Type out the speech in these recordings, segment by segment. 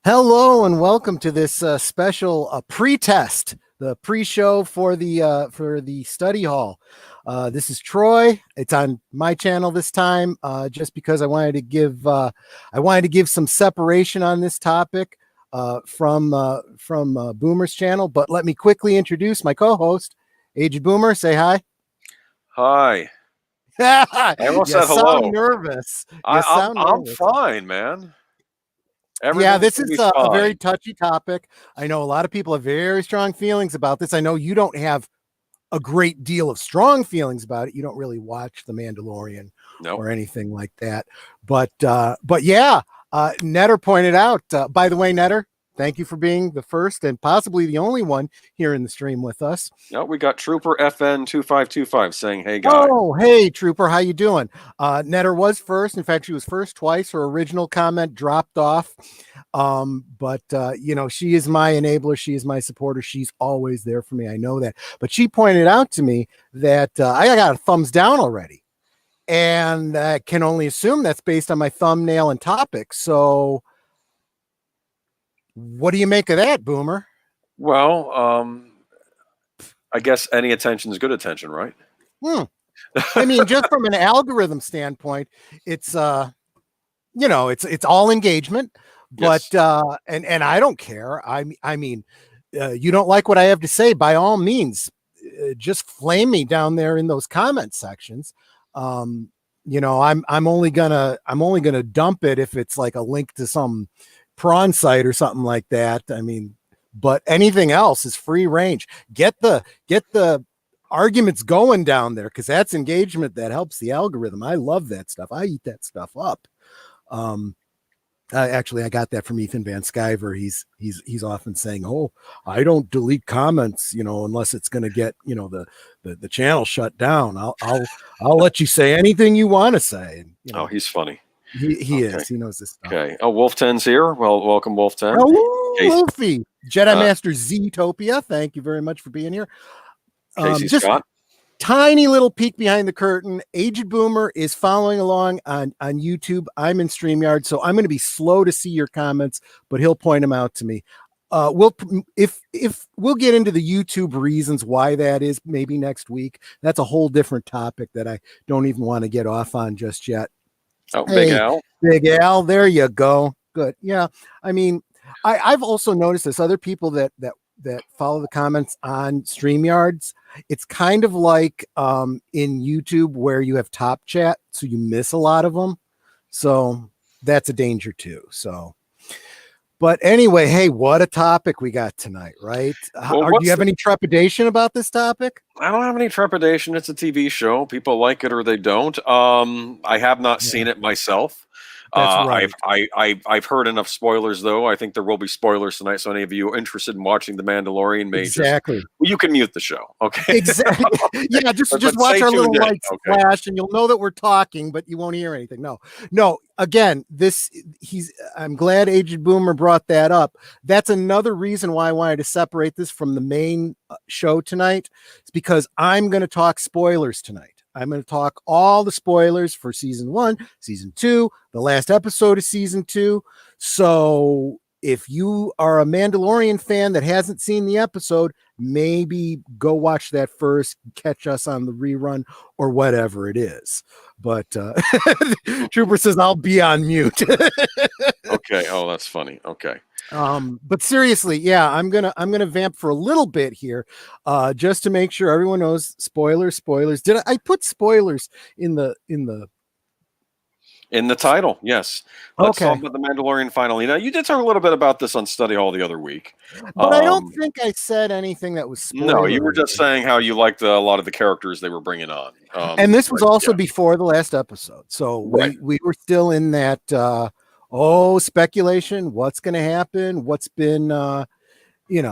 Hello and welcome to this special pre-test, the pre-show for the study hall. This is Troy. It's on my channel this time, just because I wanted to give some separation on this topic from Boomer's channel. But let me quickly introduce my co-host, Aged Boomer. Say hi. Hi. I almost You said hello. sound nervous. I'm fine, man. Yeah, Everything's this gonna is be a very fine. touchy topic. I know a lot of people have very strong feelings about this. I know you don't have a great deal of strong feelings about it. You don't really watch The Mandalorian Nope. or anything like that. But yeah, Netter pointed out. By the way, Netter, thank you for being the first and possibly the only one here in the stream with us. No, we got Trooper FN 2525 saying, "Hey guys." Oh, hey, Trooper, how you doing? Netter was first. In fact, she was first twice. Her original comment dropped off. But she is my enabler. She is my supporter. She's always there for me. I know that. But she pointed out to me that I got a thumbs down already. And I can only assume that's based on my thumbnail and topic. So what do you make of that, Boomer? Well, I guess any attention is good attention, right? I mean, just from an algorithm standpoint, it's it's all engagement, but Yes. and I don't care. I mean, you don't like what I have to say, by all means, just flame me down there in those comment sections. I'm only gonna dump it if it's like a link to some prawn site or something like that. I mean, but anything else is free range. Get the arguments going down there, because that's engagement that helps the algorithm. I love that stuff. I eat that stuff up. Actually, I got that from Ethan Van Sciver. He's often saying, "Oh, I don't delete comments, unless it's going to get the channel shut down. I'll let you say anything you want to say." And, Oh, he's funny. He Okay. is. He knows this stuff. Okay. Oh, Wolf 10's here. Well, welcome, Wolf 10. Oh, Wolfie, Jedi Master Zootopia. Thank you very much for being here. Casey Just Scott. tiny little peek behind the curtain. Aged Boomer is following along on YouTube. I'm in StreamYard, so I'm going to be slow to see your comments, but he'll point them out to me. If we'll get into the YouTube reasons why that is maybe next week. That's a whole different topic that I don't even want to get off on just yet. Oh, hey, Big Al, there you go. Good. Yeah. I mean, I've also noticed this. Other people that follow the comments on StreamYards, it's kind of like in YouTube where you have top chat, so you miss a lot of them. So that's a danger too. So, but anyway, hey, what a topic we got tonight, right? Well, do you have any trepidation about this topic? I don't have any trepidation. It's a TV show. People like it or they don't. I have not seen it myself. That's right. I've heard enough spoilers, though. I think there will be spoilers tonight. So any of you interested in watching The Mandalorian may you can mute the show. Okay. Exactly. Yeah, just watch our little lights flash, and you'll know that we're talking, but you won't hear anything. No. Again, I'm glad Aged Boomer brought that up. That's another reason why I wanted to separate this from the main show tonight. It's because I'm going to talk spoilers tonight. I'm going to talk all the spoilers for season 1, season 2, the last episode of season 2. So if you are a Mandalorian fan that hasn't seen the episode, maybe go watch that first, catch us on the rerun or whatever it is. But Trooper says I'll be on mute. Okay. Oh, that's funny. Okay. But seriously, yeah, I'm gonna vamp for a little bit here, just to make sure everyone knows. Spoilers. Did I put spoilers in the title? Yes. Let's talk about the Mandalorian finally. Now, you did talk a little bit about this on Study Hall the other week, but I don't think I said anything that was spoiler. No, you were just saying how you liked a lot of the characters they were bringing on. And this was also before the last episode, so we were still in that. Speculation. What's going to happen? What's been, I don't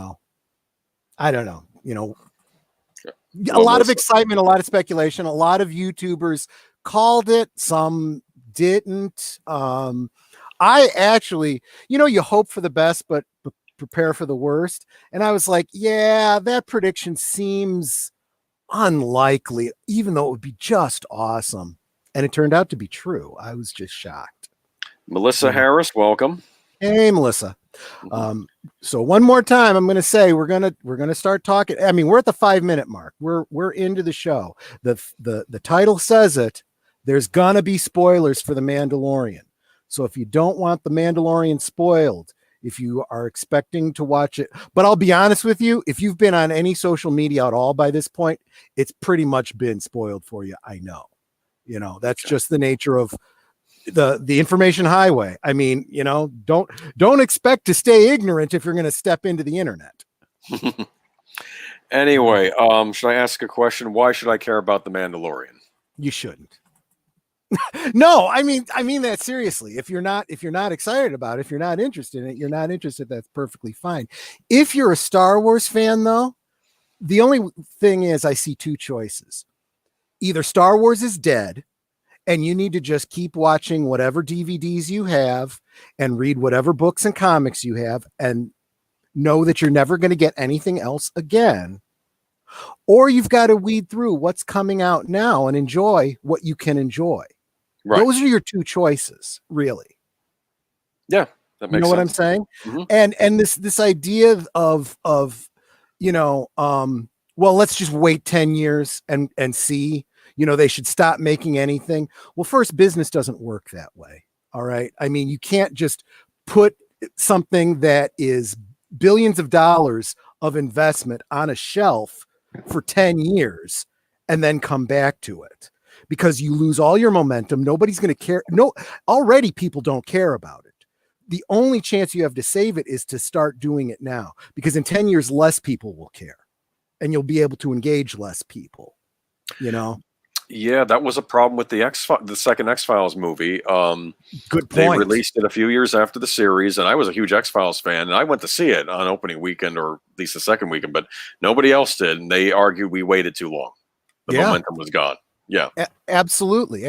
know. A lot of excitement, a lot of speculation. A lot of YouTubers called it. Some didn't. I actually, you hope for the best, but prepare for the worst. And I was like, yeah, that prediction seems unlikely, even though it would be just awesome. And it turned out to be true. I was just shocked. Melissa Harris, welcome. Hey, Melissa. So one more time, I'm going to say we're going to start talking. I mean, we're at the 5-minute mark. We're into the show. The title says it. There's going to be spoilers for The Mandalorian. So if you don't want The Mandalorian spoiled, if you are expecting to watch it, but I'll be honest with you, if you've been on any social media at all by this point, it's pretty much been spoiled for you. I know, that's just the nature of the information highway. I mean, don't expect to stay ignorant if you're going to step into the internet. Anyway, should I ask a question? Why should I care about The Mandalorian? You shouldn't. No, I mean that seriously. If you're not excited about it, if you're not interested in it, you're not interested. That's perfectly fine. If you're a Star Wars fan, though, the only thing is I see two choices. Either Star Wars is dead and you need to just keep watching whatever DVDs you have and read whatever books and comics you have and know that you're never going to get anything else again. Or you've got to weed through what's coming out now and enjoy what you can enjoy. Right. Those are your two choices, really. Yeah, that makes sense. What I'm saying? Mm-hmm. And this idea of well, let's just wait 10 years and see, they should stop making anything. Well, first, business doesn't work that way. All right. I mean, you can't just put something that is billions of dollars of investment on a shelf for 10 years and then come back to it, because you lose all your momentum. Nobody's going to care. No, already people don't care about it. The only chance you have to save it is to start doing it now, because in 10 years, less people will care and you'll be able to engage less people, Yeah, that was a problem with the second X-Files movie. Good point. They released it a few years after the series, and I was a huge X-Files fan, and I went to see it on opening weekend, or at least the second weekend, but nobody else did, and they argued we waited too long. The momentum was gone. Yeah, absolutely.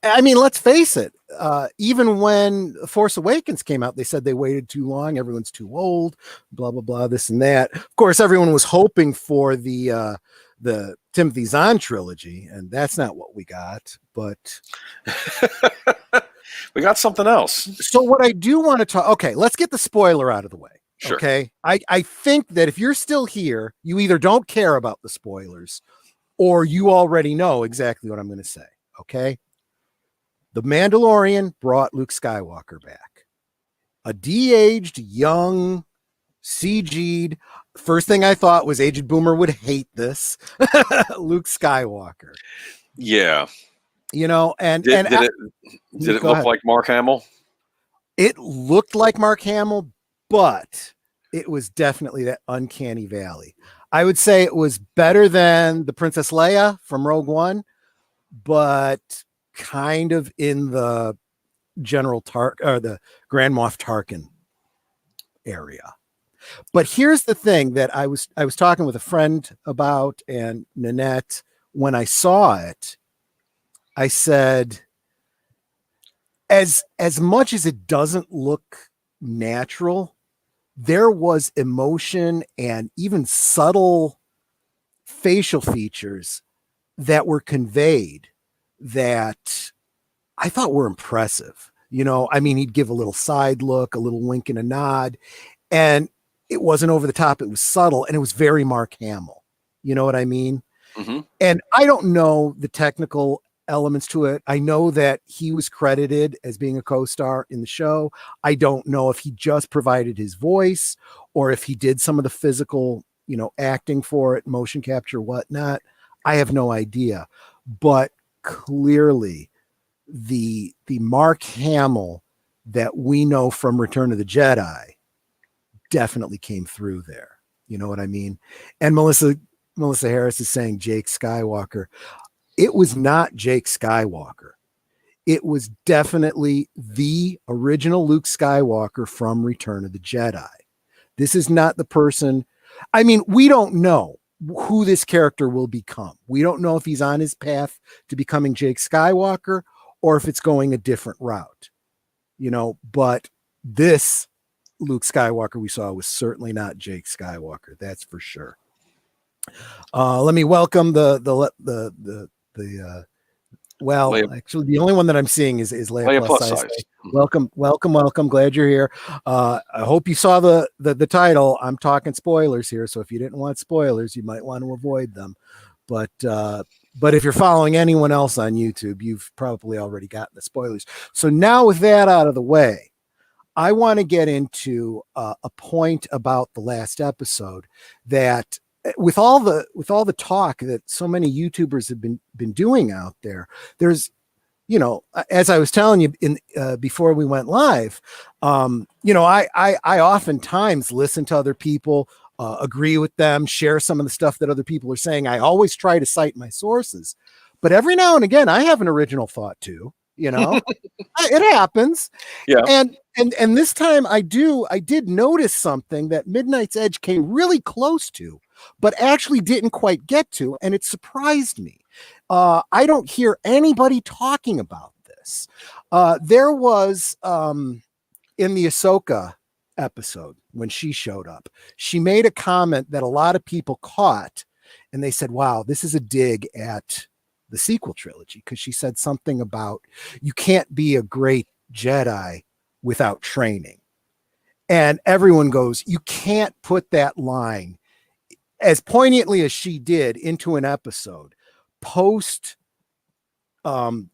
I mean, let's face it. Even when Force Awakens came out, they said they waited too long. Everyone's too old, blah, blah, blah, this and that. Of course, everyone was hoping for the Timothy Zahn trilogy, and that's not what we got, but we got something else. So what I do want to talk, okay, let's get the spoiler out of the way. Sure. Okay. I think that if you're still here, you either don't care about the spoilers or you already know exactly what I'm going to say. Okay. The Mandalorian brought Luke Skywalker back. A de-aged, young, CG'd. First thing I thought was Aged Boomer would hate this. Luke Skywalker. Yeah. And did it look like Mark Hamill? It looked like Mark Hamill, but it was definitely that uncanny valley. I would say it was better than the Princess Leia from Rogue One, but kind of in the the Grand Moff Tarkin area. But here's the thing that I was talking with a friend about, and Nanette, when I saw it, I said, as much as it doesn't look natural, there was emotion and even subtle facial features that were conveyed that I thought were impressive. I mean, he'd give a little side look, a little wink and a nod, and it wasn't over the top. It was subtle, and it was very Mark Hamill. You know what I mean? Mm-hmm. And I don't know the technical elements to it. I know that he was credited as being a co-star in the show. I don't know if he just provided his voice or if he did some of the physical, acting for it, motion capture, whatnot. I have no idea. But clearly the Mark Hamill that we know from Return of the Jedi definitely came through there. You know what I mean? And Melissa Harris is saying Jake Skywalker. It was not Jake Skywalker. It was definitely the original Luke Skywalker from Return of the Jedi. This is not the person. I mean, we don't know who this character will become. We don't know if he's on his path to becoming Jake Skywalker or if it's going a different route, but this Luke Skywalker we saw was certainly not Jake Skywalker. That's for sure. Let me welcome the Well, Leia, actually, the only one that I'm seeing is Leia, Leia plus size. size. Welcome. Glad you're here. I hope you saw the title. I'm talking spoilers here, so if you didn't want spoilers, you might want to avoid them. But if you're following anyone else on YouTube, you've probably already gotten the spoilers. So now with that out of the way, I want to get into a point about the last episode that with all the talk that so many YouTubers have been doing out there, there's, as I was telling you in before we went live, I oftentimes listen to other people, agree with them, share some of the stuff that other people are saying. I always try to cite my sources, but every now and again, I have an original thought too. It happens. Yeah. And this time I did notice something that Midnight's Edge came really close to, but actually didn't quite get to, and it surprised me. I don't hear anybody talking about this. There was in the Ahsoka episode when she showed up, she made a comment that a lot of people caught, and they said, wow, this is a dig at the sequel trilogy, because she said something about you can't be a great Jedi without training. And everyone goes, you can't put that line as poignantly as she did into an episode post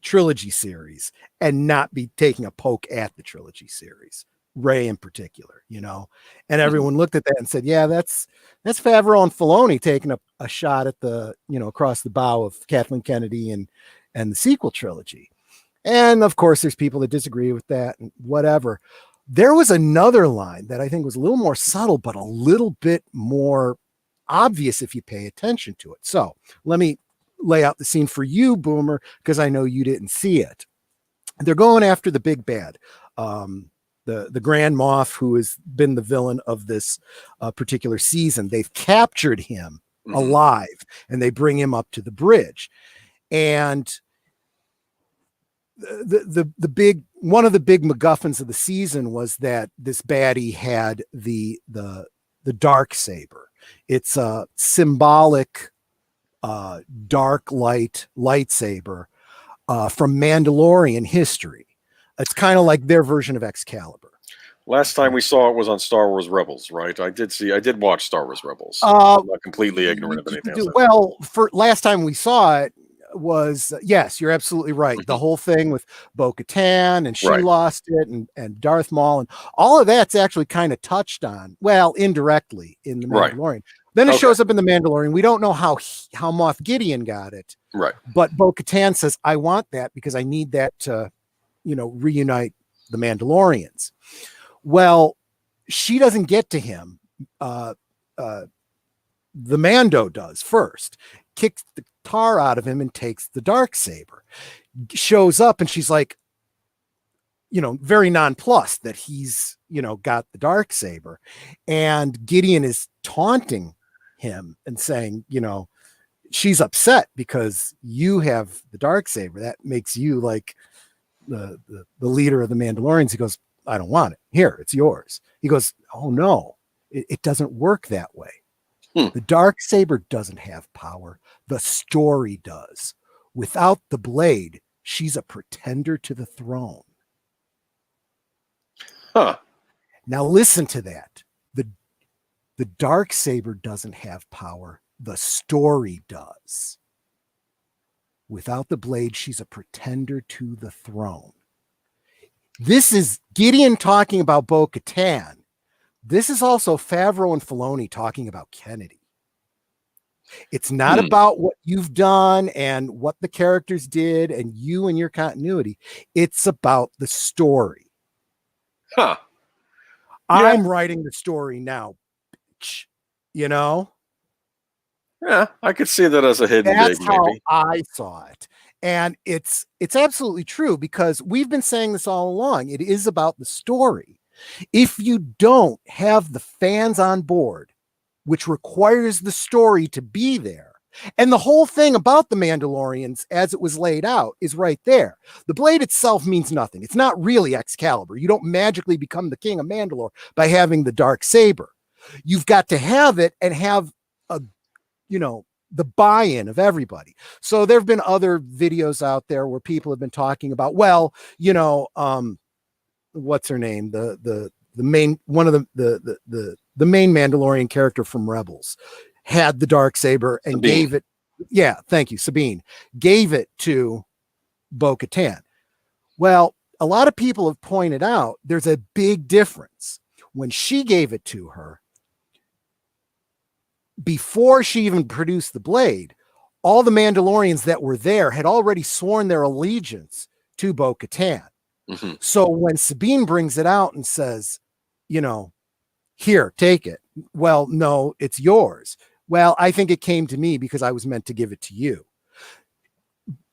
trilogy series and not be taking a poke at the trilogy series, Rey in particular, and everyone looked at that and said, yeah, that's Favreau and Filoni taking a shot at the, across the bow of Kathleen Kennedy and the sequel trilogy. And of course, there's people that disagree with that and whatever. There was another line that I think was a little more subtle, but a little bit more obvious if you pay attention to it. So let me lay out the scene for you, Boomer, because I know you didn't see it. They're going after the big bad, the Grand Moff, who has been the villain of this particular season. They've captured him alive, and they bring him up to the bridge. And the big one of the big MacGuffins of the season was that this baddie had the Dark Saber. It's a symbolic dark lightsaber from Mandalorian history. It's kind of like their version of Excalibur. Last time we saw it was on Star Wars Rebels, right? I did watch Star Wars Rebels. I'm not completely ignorant of anything else. Well, for last time we saw it was, yes, you're absolutely right. The whole thing with Bo-Katan and she lost it and Darth Maul and all of that's actually kind of touched on, well, indirectly in the Mandalorian. Then it shows up in the Mandalorian. We don't know how Moff Gideon got it. Right. But Bo-Katan says, I want that because I need that to, reunite the Mandalorians. Well, she doesn't get to him. The Mando does first, kicks the tar out of him and takes the Dark Saber. Shows up and she's like, very nonplussed that he's, got the Dark Saber. And Gideon is taunting him and saying, she's upset because you have the Dark Saber. That makes you like the leader of the Mandalorians. He goes, I don't want it. Here, it's yours. He goes, oh no, it doesn't work that way. The Dark Saber doesn't have power. The story does. Without the blade, she's a pretender to the throne. Huh. Now listen to that. The Dark Saber doesn't have power. The story does. Without the blade, she's a pretender to the throne. This is Gideon talking about Bo-Katan. This is also Favreau and Filoni talking about Kennedy. It's not about what you've done and what the characters did and you and your continuity. It's about the story. Huh. I'm writing the story now. Yeah, I could see that as a hidden dig, how maybe. I saw it. And it's absolutely true because we've been saying this all along. It is about the story. If you don't have the fans on board, which requires the story to be there, and the whole thing about the Mandalorians as it was laid out is right there. The blade itself means nothing. It's not really Excalibur. You don't magically become the king of Mandalore by having the Dark Saber. You've got to have it and have a the buy-in of everybody. So there have been other videos out there where people have been talking about, well, you know, what's her name? The main one of the main Mandalorian character from Rebels had the Dark Saber and Sabine. gave it. Yeah, thank you, Sabine. Gave it to Bo-Katan. Well, a lot of people have pointed out there's a big difference. When she gave it to her, before she even produced the blade, all the Mandalorians that were there had already sworn their allegiance to Bo-Katan. Mm-hmm. So when Sabine brings it out and says, you know, here, take it. Well, no, it's yours. Well, I think it came to me because I was meant to give it to you.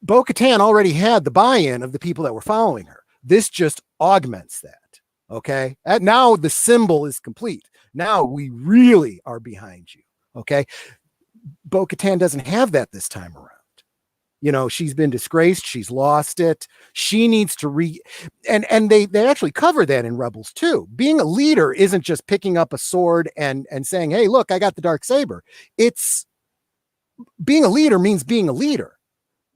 Bo-Katan already had the buy-in of the people that were following her. This just augments that. Okay. And now the symbol is complete. Now we really are behind you. Okay. Bo-Katan doesn't have that this time around. You know, she's been disgraced. She's lost it. She needs to and they actually cover that in Rebels too. Being a leader isn't just picking up a sword and saying, hey, look, I got the Dark Saber. It's being a leader means being a leader.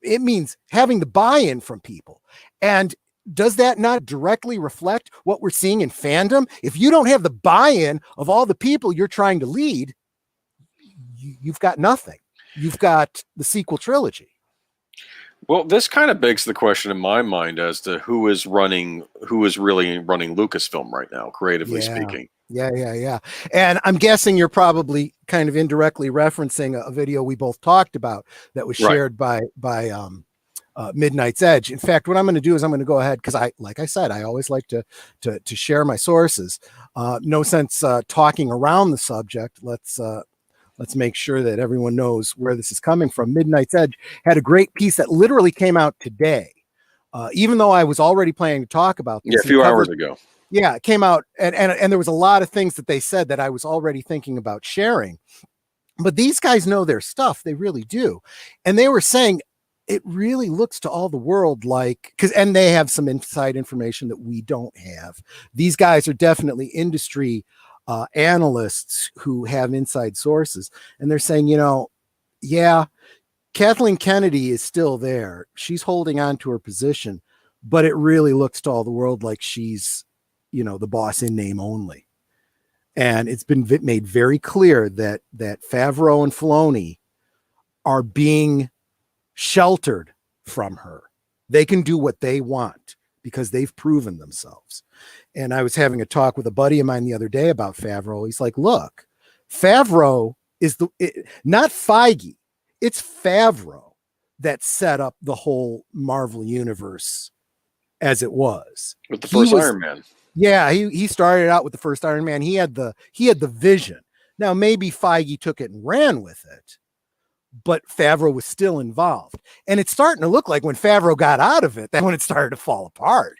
It means having the buy-in from people. And does that not directly reflect what we're seeing in fandom? If you don't have the buy-in of all the people you're trying to lead, you've got nothing. You've got the sequel trilogy. Well, this kind of begs the question in my mind as to who is really running Lucasfilm right now, creatively speaking. Yeah. And I'm guessing you're probably kind of indirectly referencing a video we both talked about that was shared by Midnight's Edge. In fact, what I'm going to do is I'm going to go ahead, because like I said, I always like to share my sources. No sense talking around the subject. Let's make sure that everyone knows where this is coming from. Midnight's Edge had a great piece that literally came out today. Even though I was already planning to talk about this. Yeah, a few hours ago. Yeah, it came out, and there was a lot of things that they said that I was already thinking about sharing. But these guys know their stuff. They really do. And they were saying it really looks to all the world like, and they have some inside information that we don't have. These guys are definitely industry analysts who have inside sources, and they're saying, yeah, Kathleen Kennedy is still there. She's holding on to her position, but it really looks to all the world like she's, the boss in name only. And it's been made very clear that Favreau and Filoni are being sheltered from her. They can do what they want because they've proven themselves. And I was having a talk with a buddy of mine the other day about Favreau. He's like, look, Favreau is not Feige. It's Favreau that set up the whole Marvel universe as it was. With the first Iron Man. Yeah, he started out with the first Iron Man. He had the vision. Now, maybe Feige took it and ran with it, but Favreau was still involved. And it's starting to look like when Favreau got out of it, that's when it started to fall apart.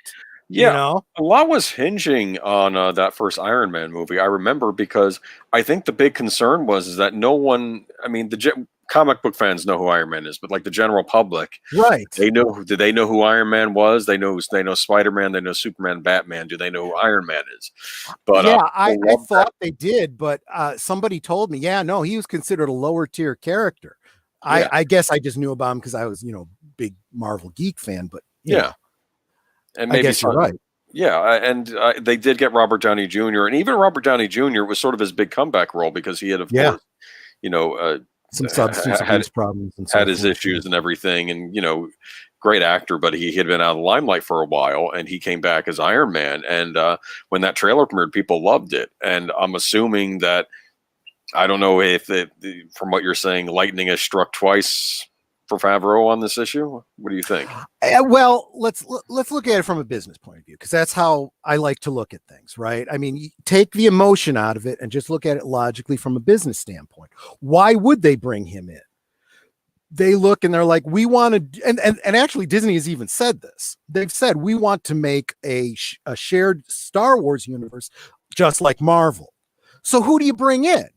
Yeah, a lot was hinging on that first Iron Man movie. I remember because I think the big concern was that no one, the comic book fans know who Iron Man is, but like the general public, right? Do they know who Iron Man was? They know Spider-Man, they know Superman, Batman. Do they know who Iron Man is? But yeah, I thought they did, but somebody told me, no, he was considered a lower tier character. I guess I just knew about him because I was, big Marvel geek fan, but yeah. And maybe I guess you're right. Yeah, and they did get Robert Downey Jr. And even Robert Downey Jr. was sort of his big comeback role because he had, of course, some substance abuse problems and had his issues and everything. And, great actor, but he had been out of the limelight for a while, and he came back as Iron Man. And when that trailer premiered, people loved it. And I'm assuming that, I don't know if from what you're saying, lightning has struck twice for Favreau on this issue. What do you think? Well, let's look at it from a business point of view, because that's how I like to look at things, right? You take the emotion out of it and just look at it logically from a business standpoint. Why would they bring him in? They look and they're like, we want to, and actually Disney has even said this. They've said, we want to make a shared Star Wars universe just like Marvel. So who do you bring in?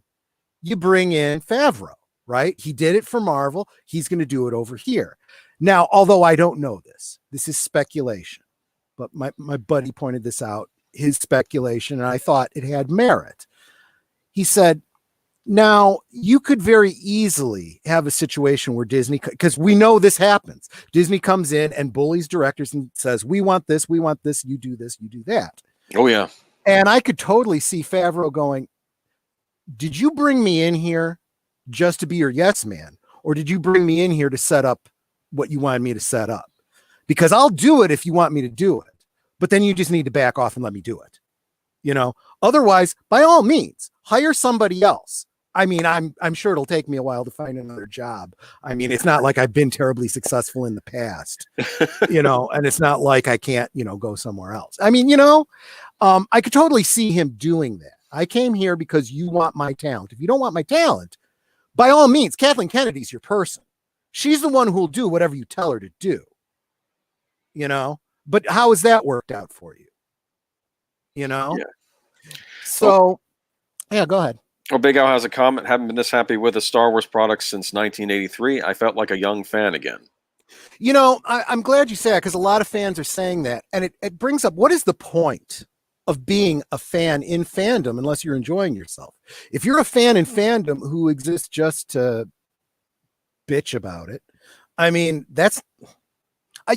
You bring in Favreau. Right? He did it for Marvel. He's going to do it over here. Now, although I don't know this is speculation, but my buddy pointed this out, his speculation, and I thought it had merit. He said, Now, you could very easily have a situation where Disney, because we know this happens, Disney comes in and bullies directors and says, we want this, you do this, you do that. Oh, yeah. And I could totally see Favreau going, did you bring me in here just to be your yes man? Or did you bring me in here to set up what you wanted me to set up? Because I'll do it if you want me to do it. But then you just need to back off and let me do it. You know, otherwise, by all means, hire somebody else. I mean, I'm sure it'll take me a while to find another job. I mean, it's not like I've been terribly successful in the past, you know, and it's not like I can't, you know, go somewhere else. I mean, you know, I could totally see him doing that. I came here because you want my talent. If you don't want my talent, by all means, Kathleen Kennedy's your person. She's the one who'll do whatever you tell her to do, you know, but how has that worked out for you? You know? Yeah. So, yeah, go ahead. Well, Big Al has a comment. Haven't been this happy with a Star Wars product since 1983. I felt like a young fan again. You know, I'm glad you say that, because a lot of fans are saying that. And it brings up, what is the point of being a fan in fandom unless you're enjoying yourself? If you're a fan in fandom who exists just to bitch about it, I mean, that's...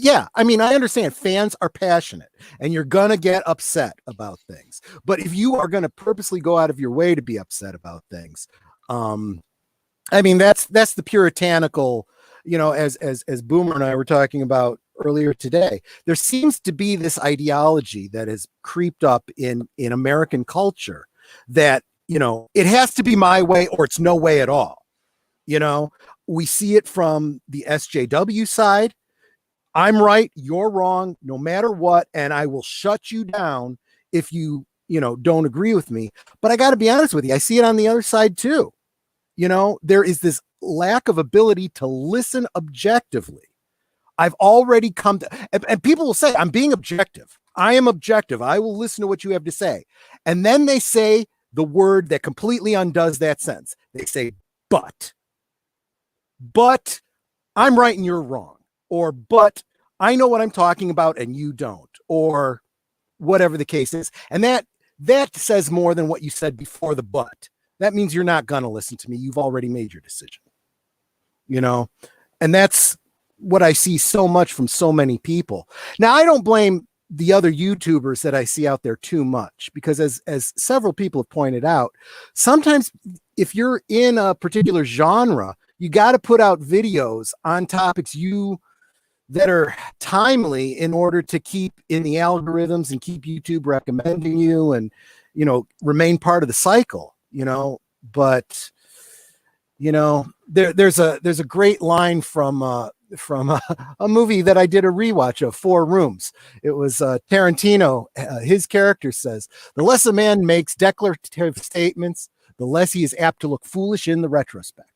yeah, I mean, I understand fans are passionate and you're going to get upset about things. But if you are going to purposely go out of your way to be upset about things, I mean, that's the puritanical, you know, as Boomer and I were talking about earlier today, there seems to be this ideology that has creeped up in American culture that, you know, it has to be my way or it's no way at all. You know, we see it from the SJW side. I'm right, you're wrong, no matter what, and I will shut you down if you know, don't agree with me. But I got to be honest with you, I see it on the other side too. You know, there is this lack of ability to listen objectively. I've already come to, and people will say, I'm being objective. I am objective. I will listen to what you have to say. And then they say the word that completely undoes that sentence. They say, but I'm right and you're wrong. Or, but I know what I'm talking about and you don't, or whatever the case is. And that says more than what you said before the but. That means you're not going to listen to me. You've already made your decision, you know? And that's what I see so much from so many people. Now, I don't blame the other YouTubers that I see out there too much, because as several people have pointed out, sometimes if you're in a particular genre, you got to put out videos on topics that are timely in order to keep in the algorithms and keep YouTube recommending you and, you know, remain part of the cycle, you know. But, you know, there's a great line from a movie that I did a rewatch of, Four Rooms. It was Tarantino. His character says, the less a man makes declarative statements, the less he is apt to look foolish in the retrospect.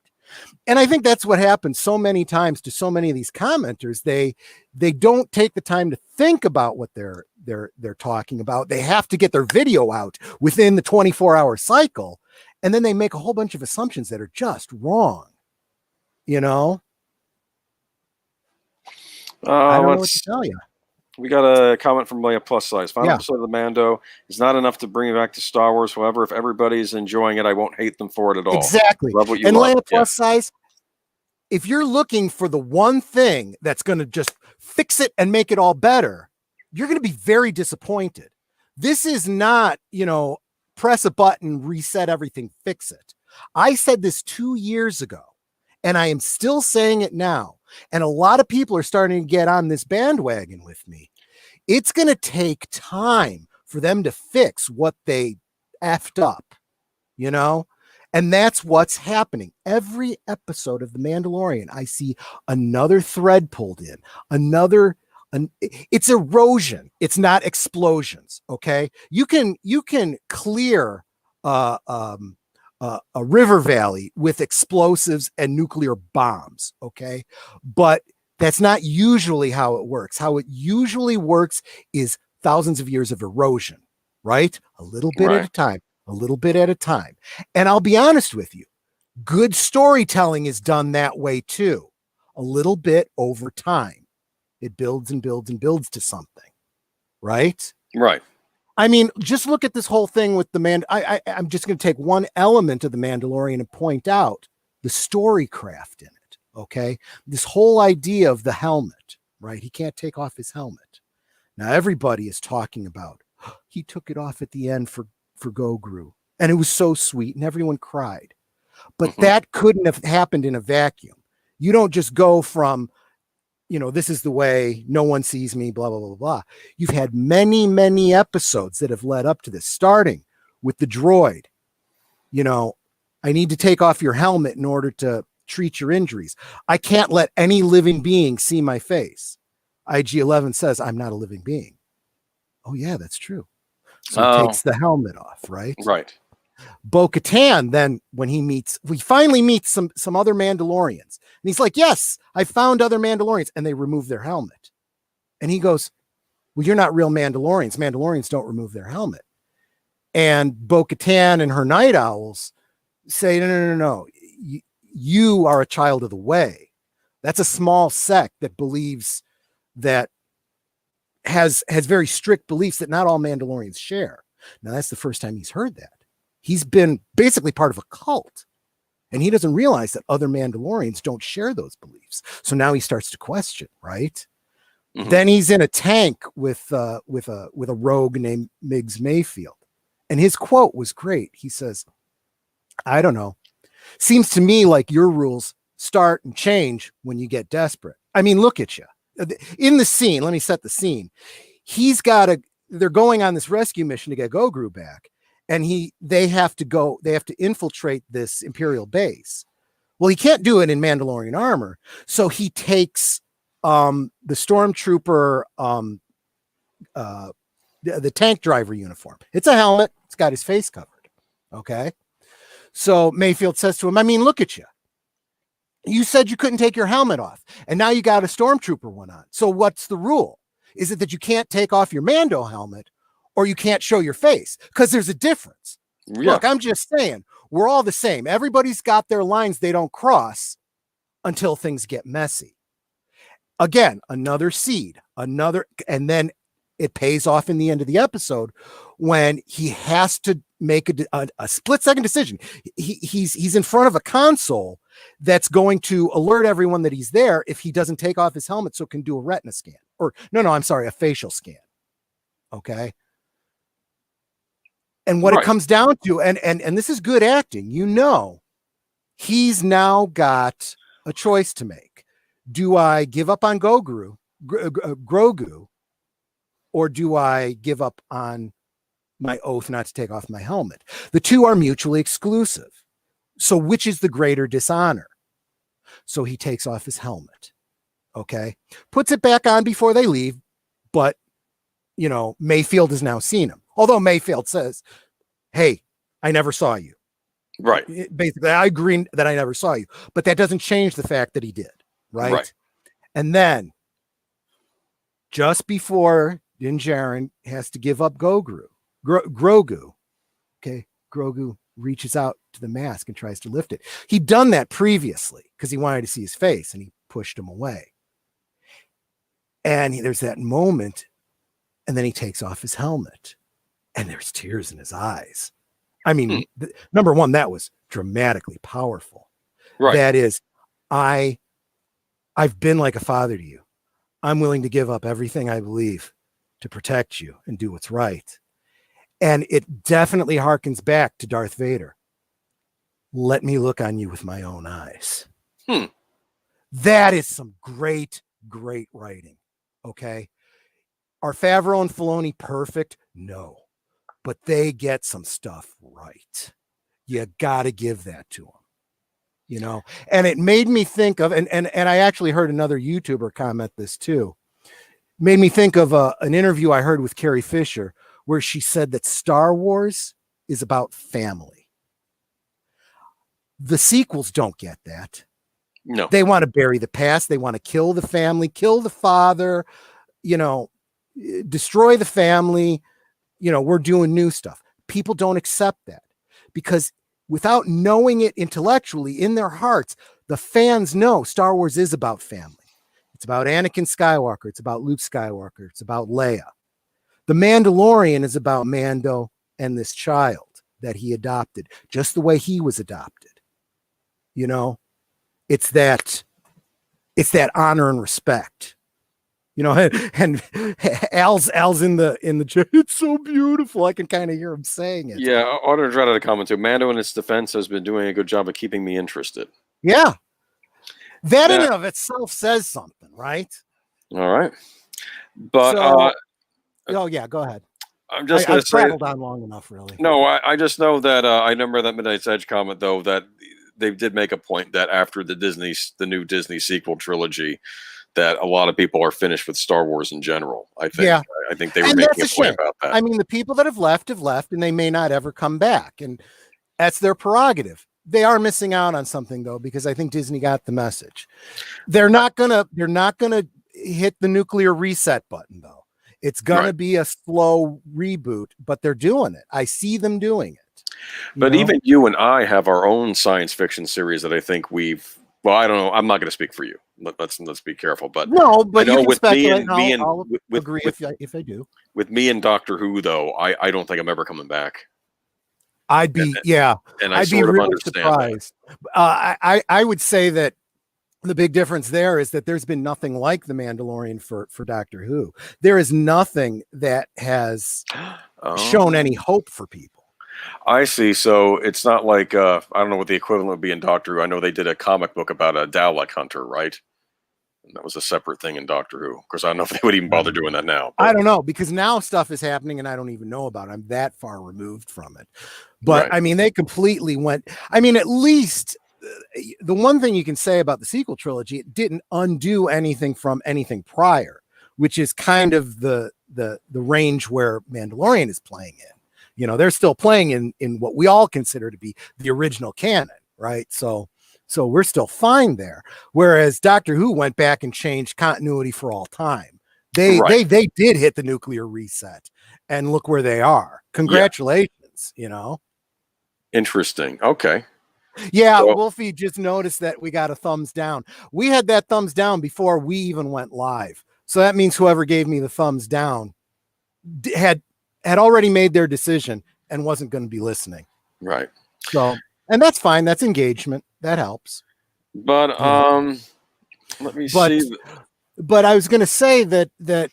And I think that's what happens so many times to so many of these commenters. They don't take the time to think about what they're talking about. They have to get their video out within the 24-hour cycle, and then they make a whole bunch of assumptions that are just wrong. You know? I don't know what to tell you. We got a comment from Leia Plus Size. Final episode of the Mando is not enough to bring it back to Star Wars. However, if everybody's enjoying it, I won't hate them for it at all. Exactly. Love what you and love. Leia Plus Size, if you're looking for the one thing that's going to just fix it and make it all better, you're going to be very disappointed. This is not, you know, press a button, reset everything, fix it. I said this 2 years ago, and I am still saying it now. And a lot of people are starting to get on this bandwagon with me. It's going to take time for them to fix what they effed up, you know? And that's what's happening. Every episode of The Mandalorian, I see another thread pulled in, it's erosion. It's not explosions. Okay. You can clear, a river valley with explosives and nuclear bombs. Okay. But that's not usually how it works. How it usually works is thousands of years of erosion, right? A little bit at a time, a little bit at a time. And I'll be honest with you, good storytelling is done that way too. A little bit over time. It builds and builds and builds to something, right? Right. I mean, just look at this whole thing with the I'm just going to take one element of the Mandalorian and point out the story craft in it. Okay. This whole idea of the helmet, right? He can't take off his helmet. Now everybody is talking about, he took it off at the end for Grogu, and it was so sweet and everyone cried. But that couldn't have happened in a vacuum. You don't just go from, this is the way, no one sees me, blah, blah, blah, blah. You've had many, many episodes that have led up to this, starting with the droid. I need to take off your helmet in order to treat your injuries. I can't let any living being see my face. IG-11 says, I'm not a living being. Oh, yeah, that's true. So he takes the helmet off, right? Right. Bo-Katan, then when we finally meet some other Mandalorians. And he's like, yes, I found other Mandalorians. And they remove their helmet. And he goes, well, you're not real Mandalorians. Mandalorians don't remove their helmet. And Bo-Katan and her Night Owls say, no. You are a child of the way. That's a small sect that believes that has very strict beliefs that not all Mandalorians share. Now, that's the first time he's heard that. He's been basically part of a cult, and he doesn't realize that other Mandalorians don't share those beliefs. So now he starts to question, right? Then he's in a tank with a rogue named Miggs Mayfield. And his quote was great. He says, I don't know. Seems to me like your rules start and change when you get desperate. I mean, look at you. In the scene, let me set the scene. They're going on this rescue mission to get Grogu back. And they have to infiltrate this Imperial base. Well, he can't do it in Mandalorian armor. So he takes the stormtrooper, the tank driver uniform. It's a helmet. It's got his face covered. Okay. So Mayfield says to him, I mean, look at you. You said you couldn't take your helmet off, and now you got a stormtrooper one on. So what's the rule? Is it that you can't take off your Mando helmet, or you can't show your face? Because there's a difference. Yeah. Look, I'm just saying, we're all the same. Everybody's got their lines they don't cross until things get messy. Again, another seed, and then it pays off in the end of the episode when he has to make a split-second decision. He's in front of a console that's going to alert everyone that he's there if he doesn't take off his helmet so it can do a retina scan. Or, a facial scan. Okay? And what it comes down to, and this is good acting, he's now got a choice to make. Do I give up on Grogu, or do I give up on my oath not to take off my helmet? The two are mutually exclusive. So which is the greater dishonor? So he takes off his helmet. Okay. Puts it back on before they leave. But, Mayfield has now seen him. Although Mayfield says, hey, I never saw you. Right. Basically, I agree that I never saw you. But that doesn't change the fact that he did. Right. And then just before Din Djarin has to give up Grogu. Okay. Grogu reaches out to the mask and tries to lift it. He'd done that previously because he wanted to see his face, and he pushed him away. And there's that moment, and then he takes off his helmet, and there's tears in his eyes. I mean, number one, that was dramatically powerful. Right. That is, I've been like a father to you. I'm willing to give up everything I believe to protect you and do what's right. And it definitely harkens back to Darth Vader. Let me look on you with my own eyes. That is some great, great writing. Okay. Are Favreau and Filoni perfect? No. But they get some stuff right. You got to give that to them. And it made me think of, and I actually heard another YouTuber comment this too. Made me think of an interview I heard with Carrie Fisher where she said that Star Wars is about family. The sequels don't get that. No. They want to bury the past. They want to kill the family, kill the father, destroy the family. We're doing new stuff. People don't accept that because without knowing it intellectually in their hearts, the fans know Star Wars is about family. It's about Anakin Skywalker. It's about Luke Skywalker. It's about Leia. The Mandalorian is about Mando and this child that he adopted, just the way he was adopted. You know, it's that honor and respect. You know, and Al's in the chat. It's so beautiful. I can kind of hear him saying it. Yeah, Audrey tried to comment too. Mando, in its defense, has been doing a good job of keeping me interested. Yeah, that in and of itself says something, right? All right, but oh yeah, go ahead. I'm just going to say, prattled on long enough, really. No, I just know that I remember that Midnight's Edge comment though, that they did make a point that after the new Disney sequel trilogy, that a lot of people are finished with Star Wars in general. I think. Yeah. I think they were making a point about that. I mean, the people that have left, and they may not ever come back, and that's their prerogative. They are missing out on something though, because I think Disney got the message. They're not gonna hit the nuclear reset button though. It's gonna be a slow reboot, but they're doing it. I see them doing it. But even you and I have our own science fiction series that I think well, I don't know. I'm not going to speak for you. Let's be careful. But no, but I know you can speculate. I'll agree if I do. With me and Doctor Who, though, I don't think I'm ever coming back. I'd be and I'd be really surprised. I would say that the big difference there is that there's been nothing like The Mandalorian for Doctor Who. There is nothing that has shown any hope for people. I see. So it's not like I don't know what the equivalent would be in Doctor Who. I know they did a comic book about a Dalek hunter, right? And that was a separate thing in Doctor Who. Of course, I don't know if they would even bother doing that now. But I don't know, because now stuff is happening and I don't even know about it. I'm that far removed from it. But I mean, they completely went. I mean, at least the one thing you can say about the sequel trilogy, it didn't undo anything from anything prior, which is kind of the range where Mandalorian is playing in. You know, they're still playing in what we all consider to be the original canon, right? So we're still fine there. Whereas Doctor Who went back and changed continuity for all time. They did hit the nuclear reset, and look where they are. Congratulations, you know. Interesting. Okay. Yeah, so, Wolfie just noticed that we got a thumbs down. We had that thumbs down before we even went live. So that means whoever gave me the thumbs down had already made their decision and wasn't going to be listening. Right. So, and that's fine. That's engagement. That helps. But let me see. But I was going to say that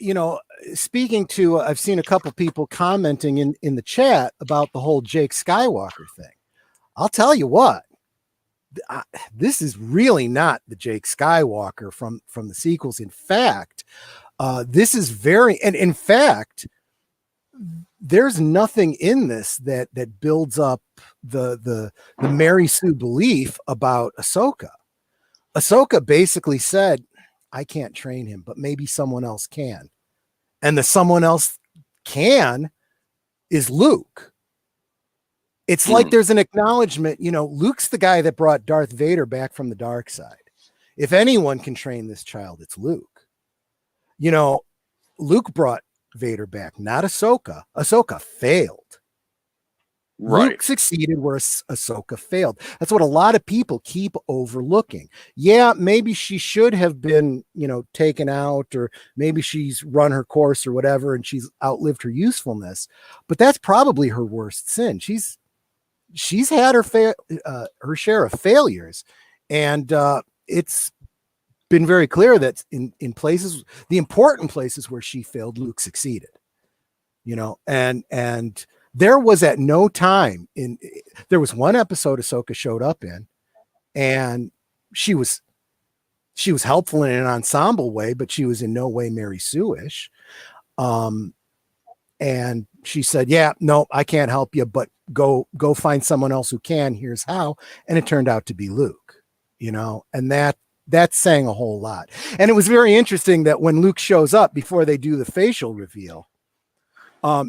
you know, speaking to, I've seen a couple people commenting in the chat about the whole Jake Skywalker thing. I'll tell you what, this is really not the Jake Skywalker from the sequels. In fact, this is and in fact, there's nothing in this that builds up the Mary Sue belief about Ahsoka. Ahsoka basically said, I can't train him, but maybe someone else can. And the someone else can is Luke. It's like there's an acknowledgement, you know, Luke's the guy that brought Darth Vader back from the dark side. If anyone can train this child, it's Luke. You know, Luke brought Vader back, not Ahsoka. Ahsoka failed. Right. Luke succeeded where Ahsoka failed. That's what a lot of people keep overlooking. Yeah, maybe she should have been, you know, taken out, or maybe she's run her course or whatever, and she's outlived her usefulness. But that's probably her worst sin. She's had her share of failures, and it's been very clear that in places, the important places where she failed, Luke succeeded. You know, and there was at no time there was one episode Ahsoka showed up in, and she was helpful in an ensemble way, but she was in no way Mary Sue-ish. And she said, yeah, no, I can't help you, but go find someone else who can. Here's how. And it turned out to be Luke, you know, and that's saying a whole lot. And it was very interesting that when Luke shows up before they do the facial reveal,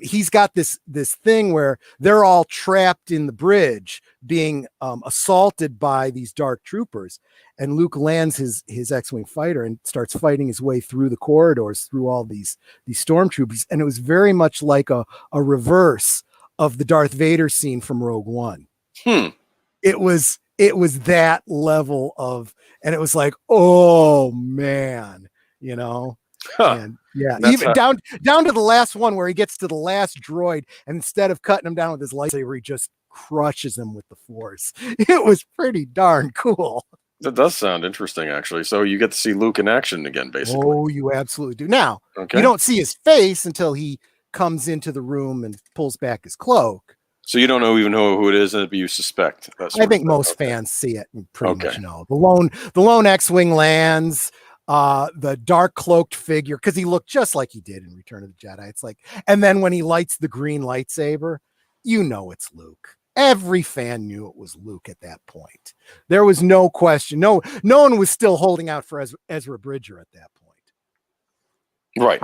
he's got this thing where they're all trapped in the bridge being assaulted by these dark troopers, and Luke lands his X-Wing fighter and starts fighting his way through the corridors through all these stormtroopers, and it was very much like a reverse of the Darth Vader scene from Rogue One. It was that level of, and it was like, oh man, you know. And yeah, even down to the last one where he gets to the last droid, and instead of cutting him down with his lightsaber, he just crushes him with the Force. It was pretty darn cool. That does sound interesting, actually. So you get to see Luke in action again, basically. Oh, you absolutely do. Now, you don't see his face until he comes into the room and pulls back his cloak. So you don't even know who it is, but you suspect. I think most fans see it and pretty much know. The lone X-wing lands, the dark cloaked figure, because he looked just like he did in Return of the Jedi. It's like, and then when he lights the green lightsaber, you know it's Luke. Every fan knew it was Luke at that point. There was no question. No one was still holding out for Ezra Bridger at that point. Right.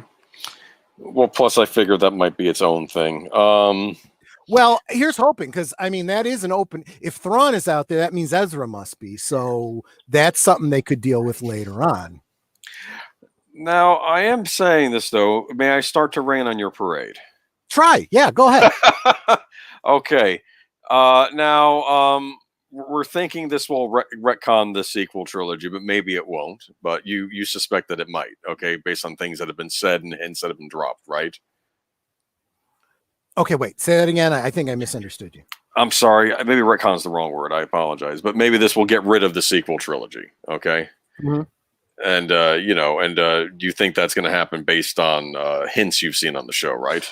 Well, plus I figured that might be its own thing. Well, here's hoping, because I mean that is an open. If Thrawn is out there, that means Ezra must be. So that's something they could deal with later on. Now, I am saying this though. May I start to rain on your parade? Try. Yeah, go ahead. Okay. Now, we're thinking this will retcon the sequel trilogy, but maybe it won't. But you suspect that it might, okay, based on things that have been said and hints that have been dropped, right? Okay, wait. Say that again. I think I misunderstood you. I'm sorry. Maybe retcon is the wrong word. I apologize. But maybe this will get rid of the sequel trilogy, okay? Mm-hmm. And, do you think that's going to happen based on hints you've seen on the show, right?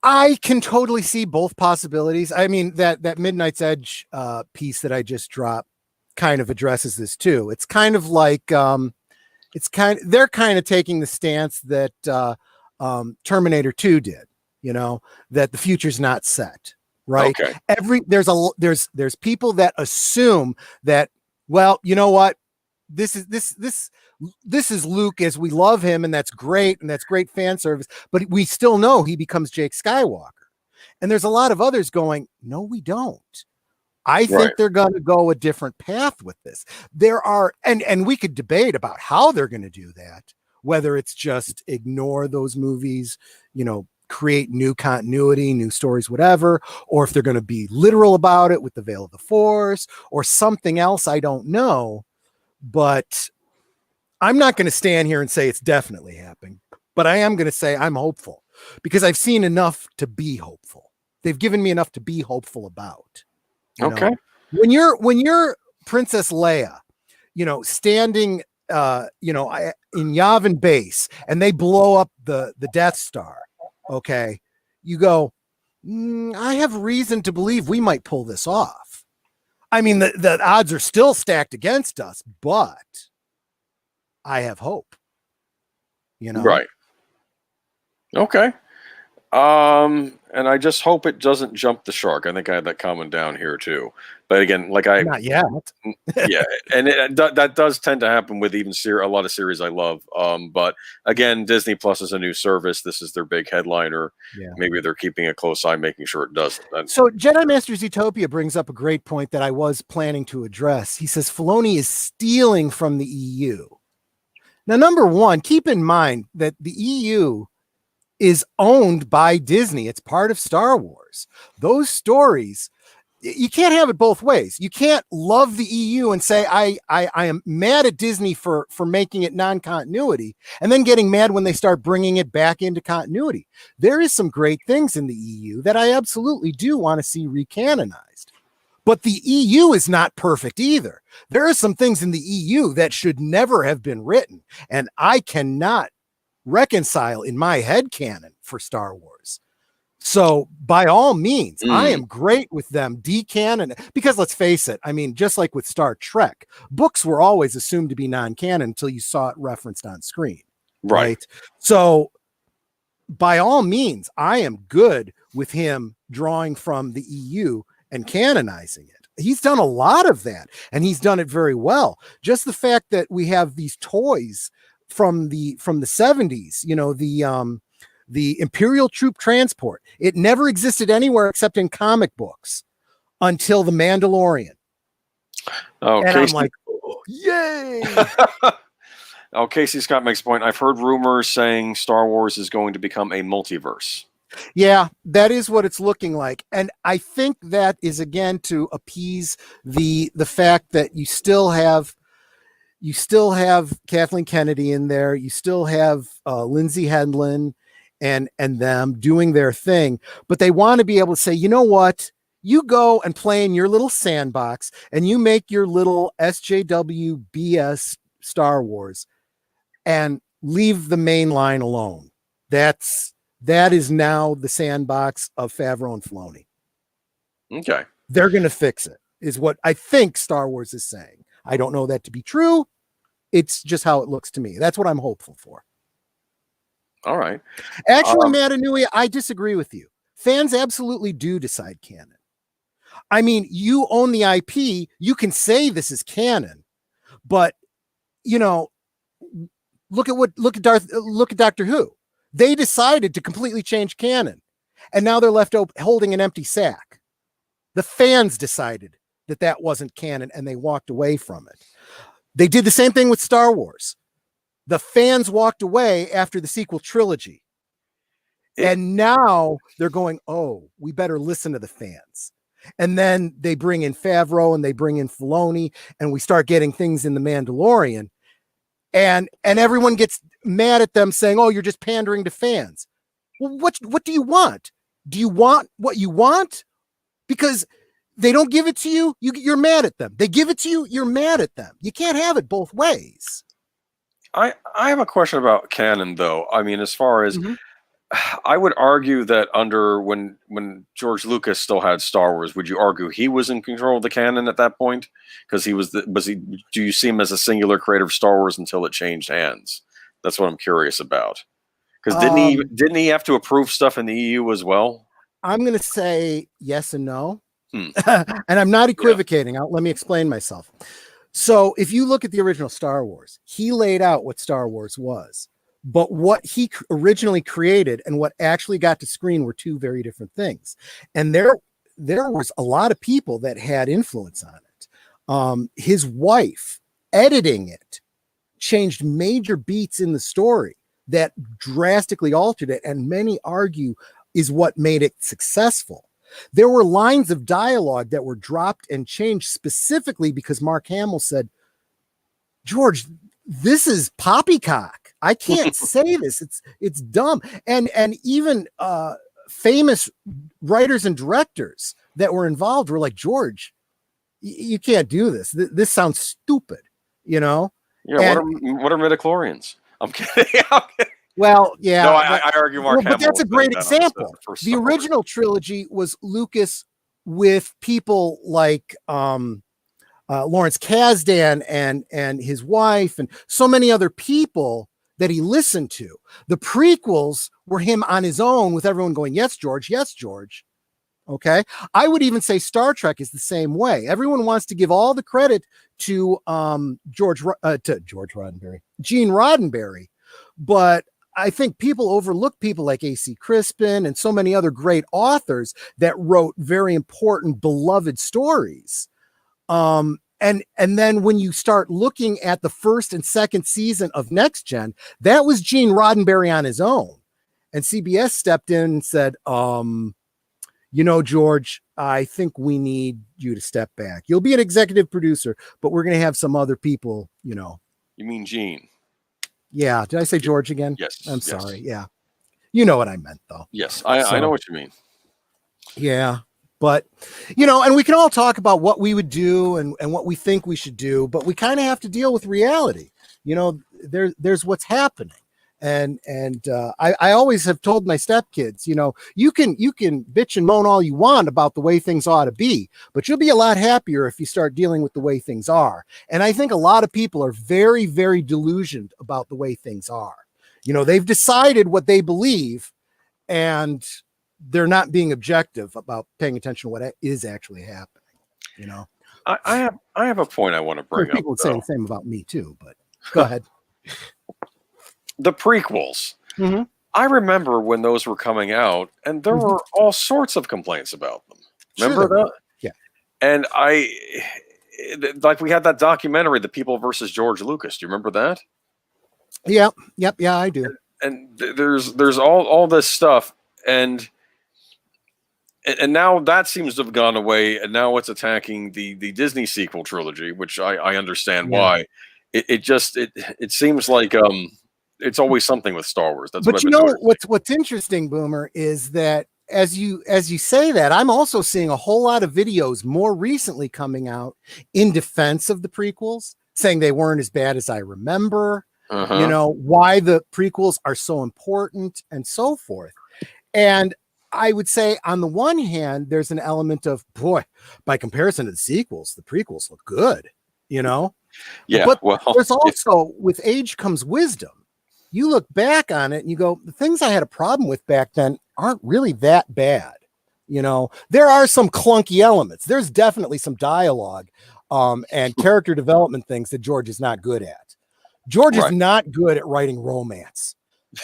I can totally see both possibilities. I mean, that Midnight's Edge piece that I just dropped kind of addresses this too. It's kind of like they're kind of taking the stance that Terminator 2 did, that the future's not set, right? Okay. There's people that assume that, well, you know what? This is Luke as we love him, and that's great, fan service, but we still know he becomes Jake Skywalker. And there's a lot of others going, no, we don't. I think they're going to go a different path with this. There are, and we could debate about how they're going to do that, whether it's just ignore those movies, create new continuity, new stories, whatever, or if they're going to be literal about it with the Veil of the Force or something else. I don't know. But I'm not going to stand here and say it's definitely happening, but I am going to say I'm hopeful because I've seen enough to be hopeful. They've given me enough to be hopeful about. Okay. When you're Princess Leia, standing, in Yavin base and they blow up the Death Star. Okay. You go, I have reason to believe we might pull this off. I mean, the odds are still stacked against us, but I have hope. Right. Okay. And I just hope it doesn't jump the shark. I think I had that comment down here too. But again, not yet. Yeah, and that does tend to happen with even a lot of series I love. But again, Disney Plus is a new service. This is their big headliner. Yeah. Maybe they're keeping a close eye, making sure it does. So Jedi Masters Utopia brings up a great point that I was planning to address. He says Filoni is stealing from the EU. Now, number one, keep in mind that the EU is owned by Disney. It's part of Star Wars. Those stories, you can't have it both ways. You can't love the EU and say, I am mad at Disney for making it non-continuity and then getting mad when they start bringing it back into continuity. There is some great things in the EU that I absolutely do want to see recanonized. But the EU is not perfect either. There are some things in the EU that should never have been written. And I cannot reconcile in my head canon for Star Wars. So by all means, I am great with them decanon, because let's face it, I mean, just like with Star Trek, books were always assumed to be non-canon until you saw it referenced on screen. Right. So by all means, I am good with him drawing from the EU and canonizing it. He's done a lot of that, and he's done it very well. Just the fact that we have these toys from the 70s, the Imperial Troop Transport. It never existed anywhere except in comic books until The Mandalorian. Oh, and Casey. I'm like, oh, yay! Oh, Casey Scott makes a point. I've heard rumors saying Star Wars is going to become a multiverse. Yeah, that is what it's looking like. And I think that is, again, to appease the fact that you still have You still have Kathleen Kennedy in there. You still have Lindsay Hedlund and them doing their thing, but they want to be able to say, you know what? You go and play in your little sandbox and you make your little SJW BS Star Wars and leave the main line alone. That is now the sandbox of Favreau and Filoni. Okay. They're going to fix it, is what I think Star Wars is saying. I don't know that to be true. It's just how it looks to me. That's what I'm hopeful for. All right. Actually, Matt Anui, I disagree with you. Fans absolutely do decide canon. I mean, you own the IP. You can say this is canon, but look at Doctor Who. They decided to completely change canon, and now they're left holding an empty sack. The fans decided that wasn't canon, and they walked away from it. They did the same thing with Star Wars. The fans walked away after the sequel trilogy. And now they're going, oh, we better listen to the fans. And then they bring in Favreau and they bring in Filoni, and we start getting things in The Mandalorian. And everyone gets mad at them saying, oh, you're just pandering to fans. Well, what do you want? Do you want what you want? Because they don't give it to you, you're mad at them. They give it to you, you're mad at them. You can't have it both ways. I have a question about canon, though. I mean, as far as I would argue that under when George Lucas still had Star Wars, would you argue he was in control of the canon at that point? Because do you see him as a singular creator of Star Wars until it changed hands? That's what I'm curious about. Because didn't he have to approve stuff in the EU as well? I'm going to say yes and no. And I'm not equivocating. Let me explain myself. So if you look at the original Star Wars, he laid out what Star Wars was, but what he originally created and what actually got to screen were two very different things. And there was a lot of people that had influence on it. His wife editing it changed major beats in the story that drastically altered it. And many argue is what made it successful. There were lines of dialogue that were dropped and changed specifically because Mark Hamill said, George, this is poppycock. I can't say this. It's dumb. And even famous writers and directors that were involved were like, George, you can't do this. This sounds stupid, Yeah. What are midichlorians? I'm kidding. Well, yeah. No, I argue Mark Hamill. But that's a great example. The original trilogy was Lucas with people like Lawrence Kasdan and his wife and so many other people that he listened to. The prequels were him on his own with everyone going, yes, George, yes, George. Okay. I would even say Star Trek is the same way. Everyone wants to give all the credit to George Roddenberry, Gene Roddenberry, but I think people overlook people like A.C. Crispin and so many other great authors that wrote very important, beloved stories. And then when you start looking at the first and second season of Next Gen, that was Gene Roddenberry on his own. And CBS stepped in and said, George, I think we need you to step back. You'll be an executive producer, but we're going to have some other people, You mean Gene? Yeah. Did I say George again? Yes. I'm sorry. Yeah. You know what I meant, though. Yes. I know what you mean. Yeah. But, and we can all talk about what we would do and what we think we should do, but we kind of have to deal with reality. There's what's happening. And I always have told my stepkids, you can bitch and moan all you want about the way things ought to be, but you'll be a lot happier if you start dealing with the way things are. And I think a lot of people are very, very delusioned about the way things are. They've decided what they believe, and they're not being objective about paying attention to what is actually happening. I have a point I want to bring up. People would say the same about me too, but go ahead. The prequels. Mm-hmm. I remember when those were coming out, and there were all sorts of complaints about them. Remember that? Yeah. And we had that documentary, The People versus George Lucas. Do you remember that? Yeah. Yep. Yeah, I do. And there's all this stuff, and now that seems to have gone away, and now it's attacking the Disney sequel trilogy, which I understand why. it seems like it's always something with Star Wars. That's but what you I've been know noticing. what's interesting, Boomer, is that as you say that, I'm also seeing a whole lot of videos more recently coming out in defense of the prequels, saying they weren't as bad as I remember. You know, why the prequels are so important and so forth. And I would say, on the one hand, there's an element of, boy, by comparison to the sequels, the prequels look good, you know? Yeah. But Well, there's also, with age comes wisdom. You look back on it and you go, the things I had a problem with back then aren't really that bad. You know, there are some clunky elements. There's definitely some dialogue and character development things that George is not good at. George is not good at writing romance.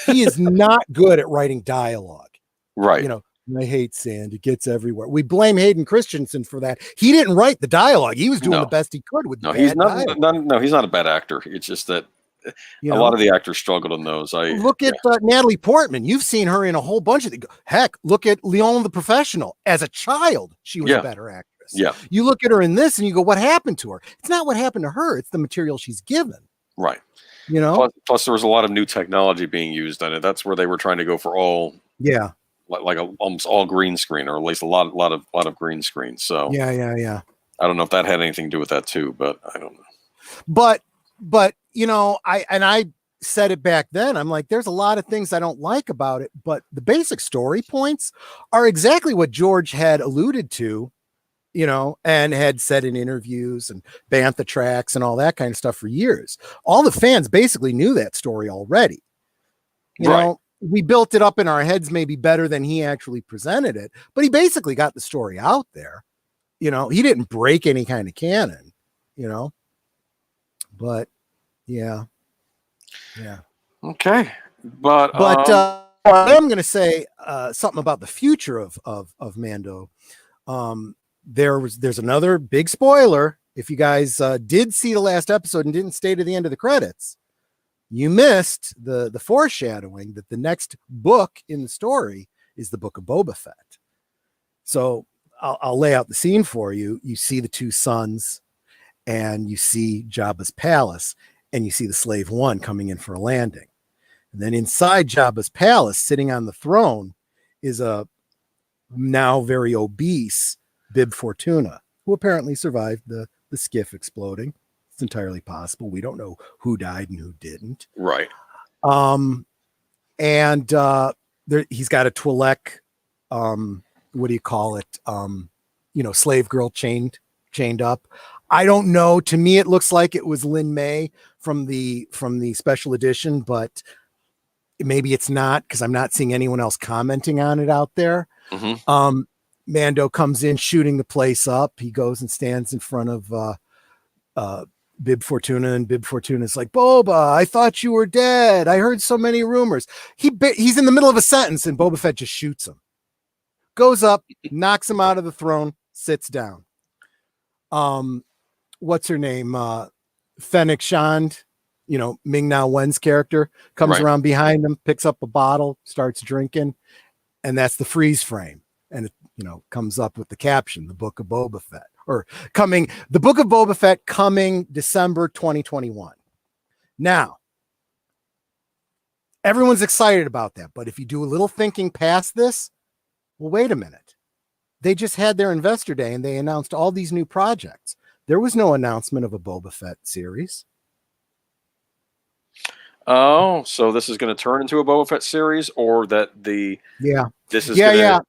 He is not good at writing dialogue. Right. You know, I hate sand. It gets everywhere. We blame Hayden Christensen for that. He didn't write the dialogue. He was doing the best he could with he's not he's not a bad actor. It's just that a lot of the actors struggled in those. Look at Natalie Portman. You've seen her in a whole bunch of heck, look at Leon the Professional. As a child, she was a better actress. Yeah. You look at her in this and you go, what happened to her? It's not what happened to her. It's the material she's given. Right. You know, plus there was a lot of new technology being used on it. That's where they were trying to go for all. Yeah. Like almost all green screen, or at least a lot of green screen. So yeah. I don't know if that had anything to do with that too, but I don't know. But you know, I said it back then. I'm like, there's a lot of things I don't like about it, but the basic story points are exactly what George had alluded to, you know, and had said in interviews and bantha tracks and all that kind of stuff for years. All the fans basically knew that story already. You know, we built it up in our heads maybe better than he actually presented it, but he basically got the story out there. You know, he didn't break any kind of canon, you know, but yeah. Okay. But I am going to say something about the future of Mando. There's another big spoiler. If you guys did see the last episode and didn't stay to the end of the credits, you missed the foreshadowing that the next book in the story is the Book of Boba Fett. So I'll lay out the scene for you. You see the two sons, and you see Jabba's palace, and you see the Slave One coming in for a landing. And then inside Jabba's palace, sitting on the throne, is a now very obese Bib Fortuna, who apparently survived the skiff exploding. It's entirely possible. We don't know who died and who didn't. Right. And he's got a Twi'lek, what do you call it? You know, slave girl chained up. I don't know. To me, it looks like it was Lin May from the special edition, but maybe it's not, because I'm not seeing anyone else commenting on it out there. Mm-hmm. Mando comes in shooting the place up. He goes and stands in front of Bib Fortuna, and Bib Fortuna's like, Boba, I thought you were dead. I heard so many rumors. He's in the middle of a sentence, and Boba Fett just shoots him. Goes up, knocks him out of the throne, sits down. What's her name? Fennec Shand, you know, Ming-Na Wen's character, comes around behind him, picks up a bottle, starts drinking, and that's the freeze frame. And it, you know, comes up with the caption, the Book of Boba Fett, the Book of Boba Fett coming December 2021. Now, everyone's excited about that, but if you do a little thinking past this, well, wait a minute. They just had their investor day and they announced all these new projects. There was no announcement of a Boba Fett series. Oh, so this is going to turn into a Boba Fett series, or that this is going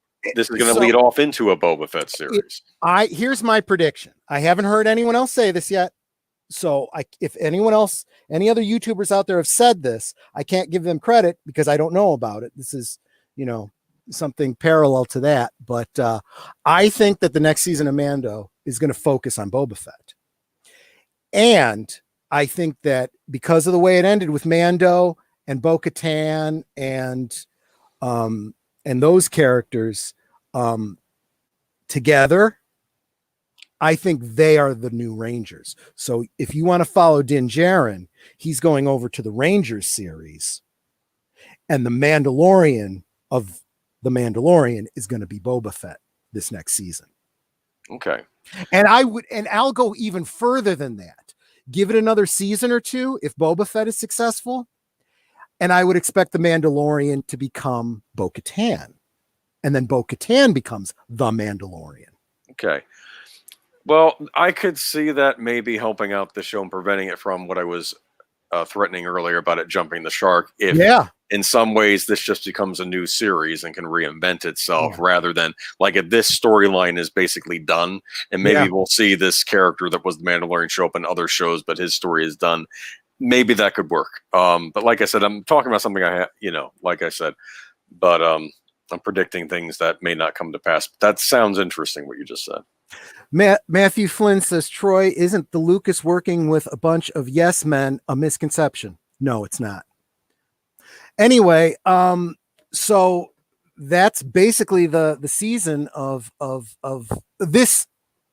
to lead off into a Boba Fett series. Here's my prediction. I haven't heard anyone else say this yet. So if any other YouTubers out there have said this, I can't give them credit because I don't know about it. This is, you know, something parallel to that. But I think that the next season of Mando is going to focus on Boba Fett. And I think that because of the way it ended with Mando and Bo-Katan and those characters together, I think they are the new Rangers. So if you want to follow Din Djarin, he's going over to the Rangers series, and the Mandalorian of the Mandalorian is going to be Boba Fett this next season. Okay. And I'll go even further than that. Give it another season or two if Boba Fett is successful, and I would expect the Mandalorian to become Bo-Katan, and then Bo-Katan becomes the Mandalorian. Okay. Well, I could see that maybe helping out the show and preventing it from what I was threatening earlier about it jumping the shark. If in some ways this just becomes a new series and can reinvent itself rather than like if this storyline is basically done and maybe we'll see this character that was the Mandalorian show up in other shows, but his story is done. Maybe that could work. But like I said, I'm talking about something like I said, but I'm predicting things that may not come to pass. That sounds interesting what you just said. Matthew Flynn says, Troy, isn't the Lucas working with a bunch of yes men a misconception? No, it's not. Anyway, so that's basically the season of this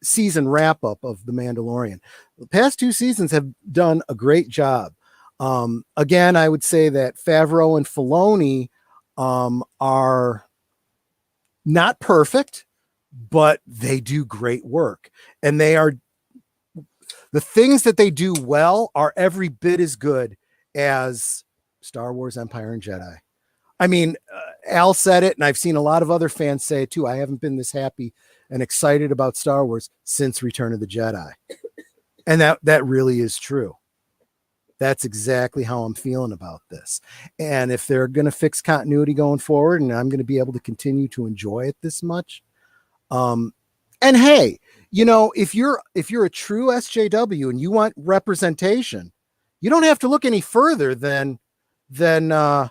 season wrap up of The Mandalorian. The past 2 seasons have done a great job. Again, I would say that Favreau and Filoni are not perfect, but they do great work, and the things that they do well are every bit as good as Star Wars, Empire, and Jedi. I mean, Al said it, and I've seen a lot of other fans say it too. I haven't been this happy and excited about Star Wars since Return of the Jedi. And that really is true. That's exactly how I'm feeling about this. And if they're going to fix continuity going forward, and I'm going to be able to continue to enjoy it this much, and hey, if you're a true SJW and you want representation, you don't have to look any further than The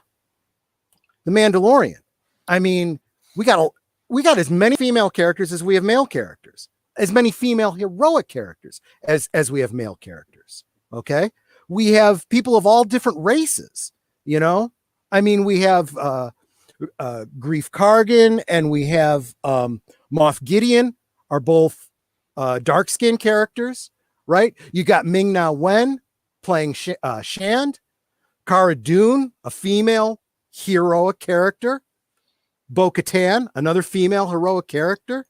Mandalorian. I mean, we got as many female characters as we have male characters, as many female heroic characters as we have male characters. Okay. We have people of all different races, I mean, we have Greef Kargan and we have Moff Gideon are both dark skinned characters, right? You got Ming-Na Wen playing Shand, Cara Dune, a female heroic character, Bo-Katan, another female heroic character,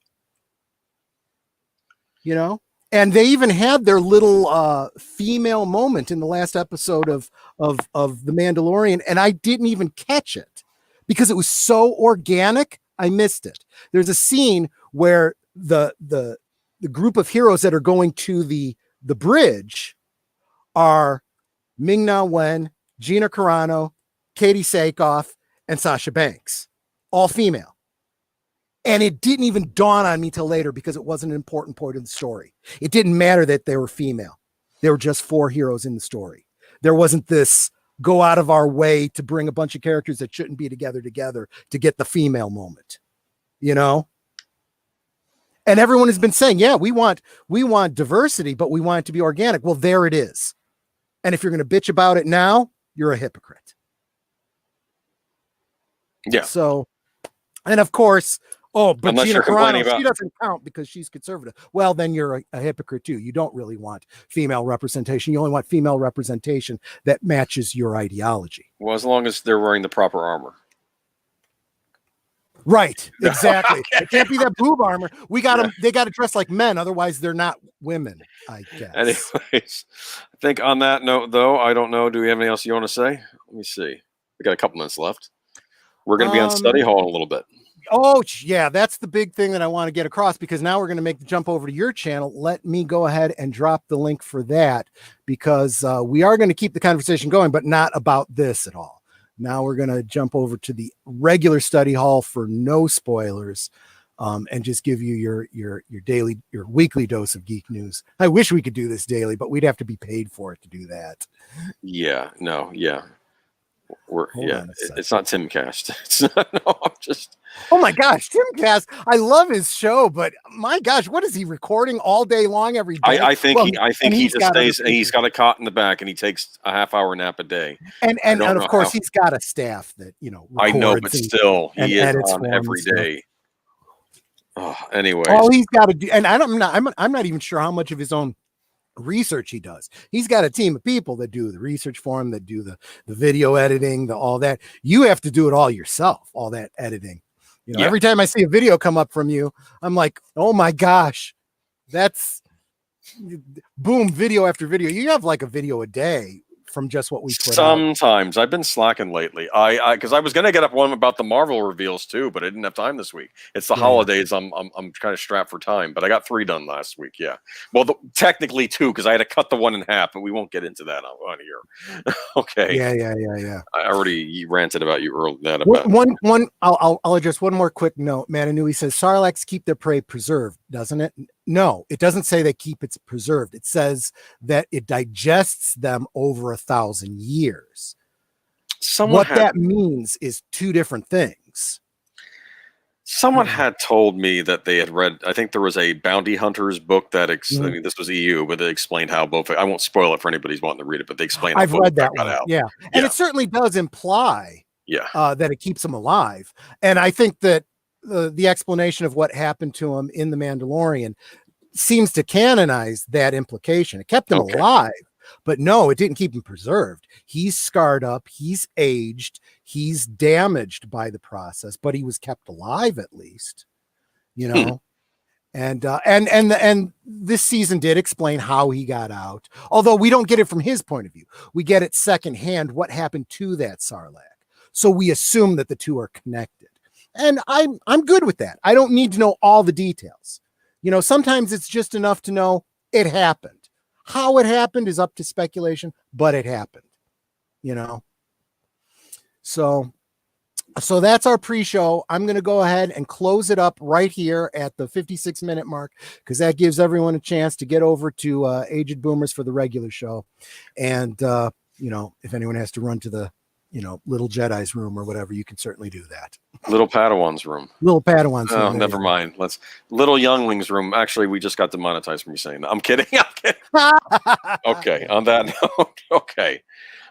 and they even had their little female moment in the last episode of The Mandalorian, and I didn't even catch it because it was so organic. I missed it. There's a scene where the group of heroes that are going to the bridge are Ming-Na Wen, Gina Carano, Katie Sackhoff, and Sasha Banks, all female. And it didn't even dawn on me till later because it wasn't an important part of the story. It didn't matter that they were female. There were just 4 heroes in the story. There wasn't this go out of our way to bring a bunch of characters that shouldn't be together to get the female moment, And everyone has been saying, yeah, we want diversity, but we want it to be organic. Well, there it is. And if you're going to bitch about it now, you're a hypocrite. Yeah. So, and of course, but unless Gina Carano, she doesn't count because she's conservative. Well, then you're a hypocrite too. You don't really want female representation. You only want female representation that matches your ideology. Well, as long as they're wearing the proper armor. Right. Exactly. It can't be that boob armor. We got them. They got to dress like men. Otherwise they're not women, I guess. Anyways, I think on that note, though, I don't know. Do we have anything else you want to say? Let me see. We got a couple minutes left. We're going to be on study hall in a little bit. Oh, yeah. That's the big thing that I want to get across because now we're going to make the jump over to your channel. Let me go ahead and drop the link for that because we are going to keep the conversation going, but not about this at all. Now we're going to jump over to the regular study hall for no spoilers and just give you your weekly dose of geek news. I wish we could do this daily, but we'd have to be paid for it to do that. Yeah, no, yeah. It's not Timcast. It's not, no, I'm just. Oh my gosh, Timcast! I love his show, but my gosh, what is he recording all day long every day? I think he just stays. And he's got a cot in the back, and he takes a half-hour nap a day. And of course, he's got a staff that I know, but still, he is on every day. Oh, anyway, all he's got to do, and I'm not even sure how much of his own research he does. He's got a team of people that do the research for him, that do the video editing, all that. You have to do it all yourself, all that editing. Every time I see a video come up from you, I'm like, oh my gosh, that's boom, video after video. You have like a video a day from just what we put Sometimes. I've been slacking lately. Because I was gonna get up one about the Marvel reveals too, but I didn't have time this week. It's the holidays. I'm kind of strapped for time, but I got 3 done last week. Yeah, well, technically 2 because I had to cut the one in half, but we won't get into that on here. Okay. Yeah. I already ranted about you earlier. That about one. I'll address one more quick note. Mananui says Sarlaccs keep their prey preserved, doesn't it? No, it doesn't say they keep it preserved. It says that it digests them over 1,000 years. That means is 2 different things. Someone had told me that they had read, I think there was a Bounty Hunters book that, I mean, this was EU, but they explained how Boba, I won't spoil it for anybody who's wanting to read it, but they explained how I've read that one. Yeah. And it certainly does imply that it keeps them alive. And I think that the explanation of what happened to him in The Mandalorian seems to canonize that implication. It kept him alive, but no, it didn't keep him preserved. He's scarred up, he's aged, he's damaged by the process, but he was kept alive at least, you know. And this season did explain how he got out, although we don't get it from his point of view. We get it secondhand what happened to that Sarlacc. So we assume that the 2 are connected. And I'm good with that. I don't need to know all the details. You know, sometimes it's just enough to know it happened. How it happened is up to speculation, but it happened, you know? So that's our pre-show. I'm going to go ahead and close it up right here at the 56-minute mark, because that gives everyone a chance to get over to Aged Boomers for the regular show. And, you know, if anyone has to run to the, you know, little Jedi's room or whatever, you can certainly do that. Little Padawan's room. Little Padawan's room. Oh, never mind. Little Youngling's room. Actually, we just got demonetized from you saying that. I'm kidding. Okay. On that note. Okay.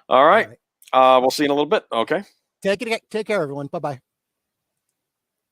All right. We'll see you in a little bit. Okay. Take care, everyone. Bye-bye.